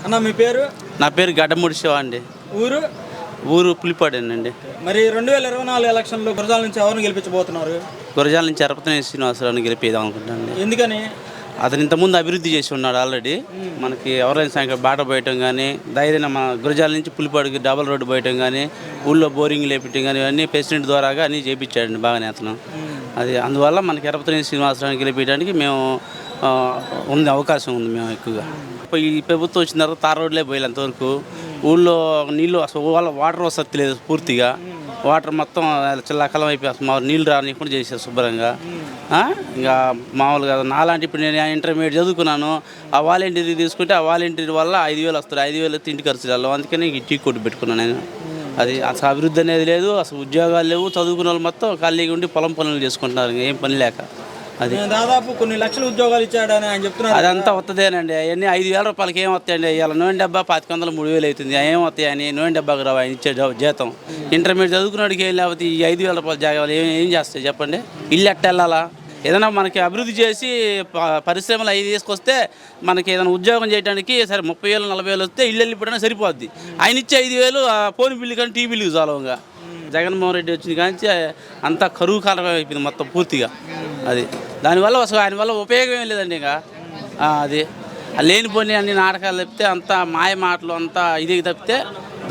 అన్న మీ పేరు? నా పేరు గడ్డమూడి శివ అండి. ఊరు? ఊరు పులిపాడేనండి. మరి 2024 ఎలక్షన్లో గురజాల నుంచి ఎవరిని గెలిపించబోతున్నారు? గురజాల నుంచి అరపతినేని శ్రీనివాసరావుని గెలిపేదాం అనుకుంటానండి. ఎందుకని? అతను ఇంతకుముందు అభివృద్ధి చేసి ఉన్నాడు ఆల్రెడీ. మనకి ఎవరైనా సాయంత్రం బాట పోయటం కానీ, ధైర్యం మన గురజాల నుంచి పులిపాడికి డబల్ రోడ్డు పోయటం కానీ, ఊళ్ళో బోరింగ్ లేపించడం కానీ అన్నీ ప్రెసిడెంట్ ద్వారాగా అన్నీ చేయించాడండి బాగానే అతను. అది అందువల్ల మనకి అరపతినేని శ్రీనివాసరావుని గెలిపించడానికి మేము ఉంది, అవకాశం ఉంది మేము ఎక్కువగా. ఈ ప్రభుత్వం వచ్చిన తర్వాత తార్ రోడ్లే పోయాలి అంతవరకు. ఊళ్ళో నీళ్ళు అసలు వాటర్ వసతి లేదు పూర్తిగా. వాటర్ మొత్తం చిల్లకలం అయిపోయి మా నీళ్ళు రానికుండా చేశారు శుభ్రంగా. ఇంకా మామూలుగా నాలాంటి ఇప్పుడు నేను ఇంటర్మీడియట్ చదువుకున్నాను. ఆ వాలంటీర్ తీసుకుంటే ఆ వాలంటీర్ వల్ల 5,000 వస్తుంది. 5,000 వస్తే ఇంటి ఖర్చు రాదు. అందుకని టీ కొట్టు పెట్టుకున్నాను నేను. అది అసలు అభివృద్ధి అనేది లేదు, అసలు ఉద్యోగాలు లేవు. చదువుకున్న వాళ్ళు మొత్తం ఖాళీగా ఉండి పొలం పనులు చేసుకుంటున్నారు, ఏం పని లేక. అది దాదాపు కొన్ని లక్షల ఉద్యోగాలు ఇచ్చాడని ఆయన చెప్తున్నారు. అదంతా వస్తుందేనండి. అవన్నీ 5,000 రూపాయలకి ఏం వస్తాయండి? ఇవాళ నూనె డబ్బా 2,500 3,000 అవుతుంది. ఏం వస్తాయని నూనె డబ్బాకి రావు ఆయన ఇచ్చే జీతం. ఇంటర్మీడియట్ చదువుకున్నాడికి ఏం లేకపోతే ఈ 5,000 రూపాయల జాగాలు ఏం చేస్తాయి చెప్పండి? ఇల్లు ఎట్ట వెళ్ళాలా? ఏదైనా మనకి అభివృద్ధి చేసి పరిశ్రమలు అవి తీసుకొస్తే మనకి ఏదైనా ఉద్యోగం చేయడానికి సరే 30,000 40,000 వస్తే ఇల్లు వెళ్ళిపోవడానికి సరిపోద్ది. ఆయన ఇచ్చే 5,000 ఫోన్ బిల్లు కానీ టీవీ బిల్లు చాలవుగా. జగన్మోహన్ రెడ్డి వచ్చిన కానీ అంతా కరువు కాలం అయిపోయింది మొత్తం పూర్తిగా. అది దానివల్ల అసలు ఆయన వల్ల ఉపయోగం ఏం లేదండి. ఇంకా అది లేనిపోని అన్ని నాటకాలు తప్పితే అంతా మాయ మాటలు అంతా ఇది తప్పితే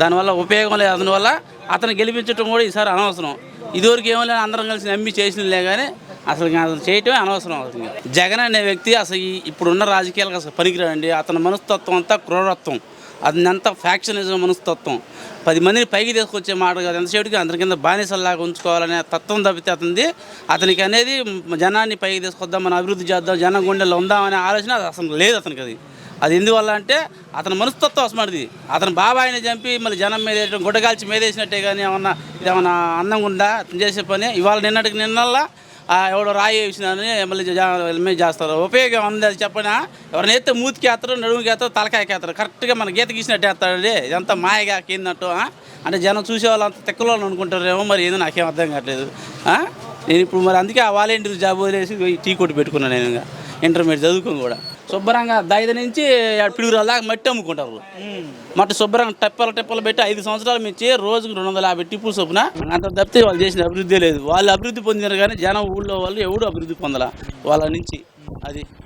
దానివల్ల ఉపయోగం లేదు. అందువల్ల అతను గెలిపించడం కూడా ఈసారి అనవసరం. ఇదివరకు ఏమో లేదు, అందరం కలిసి నమ్మి చేసినలే కానీ అసలు చేయటమే అనవసరం అవుతుంది. జగన్ అనే వ్యక్తి అసలు ఇప్పుడున్న రాజకీయాలకు అసలు పనికిరాడండి. అతని మనస్తత్వం అంతా క్రూరత్వం, అదంతా ఫ్యాక్షనిజం మనస్తత్వం. 10 మందిని పైకి తీసుకొచ్చే మాట కాదు, ఎంతసేపుకి అందరి కింద బానిసల్లాగా ఉంచుకోవాలనే తత్వం తప్పితే అతనికి అనేది జనాన్ని పైకి తీసుకొద్దాం, మనం అభివృద్ధి చేద్దాం, జనం గుండెల్లో ఉందామనే ఆలోచన అసలు లేదు అతనికి. అది ఎందువల్ల అంటే అతని మనస్తత్వం అసమాడిది. అతను బాబాయిని చంపి మళ్ళీ జనం మీద గుడ్డగాల్చి మీదేసినట్టే కానీ ఏమన్నా అందంగా ఉందా అతను చేసే పని? ఇవాళ నిన్నల్లా ఎవడో రాయి వేసినారని మళ్ళీ చేస్తారు. ఉపయోగం ఉంది అది చెప్పినా? ఎవరిని ఎత్తే మూతికి వేస్తారు, నడుముకి వేస్తారు, తలకాయకి వేస్తారు. కరెక్ట్గా మన గీత గీసినట్టు వేస్తాడండి. ఇదంతా మాయగా కిందట్టు. అంటే జనం చూసే వాళ్ళు అంత తెక్కలో అనుకుంటారేమో, మరి ఏదో నాకేం అర్థం కావట్లేదు. నేను ఇప్పుడు మరి అందుకే ఆ వాలంటీర్ జాబ్ వదిలేసి టీ కొట్టి పెట్టుకున్నాను. నేను ఇంకా ఇంటర్మీడియట్ చదువుకుని కూడా శుభ్రంగా 5 నుంచి పిడుగురాల దాకా మట్టి అమ్ముకుంటారు. మట్టి శుభ్రంగా టెప్పలు పెట్టి 5 సంవత్సరాలు మించి రోజుకు 250 టిప్పులు చొప్పున. అంత తప్పితే వాళ్ళు చేసిన అభివృద్ధి లేదు. వాళ్ళు అభివృద్ధి పొందినారు కానీ జనం ఊళ్ళో వాళ్ళు ఎవడు అభివృద్ధి పొందాల వాళ్ళ నుంచి. అది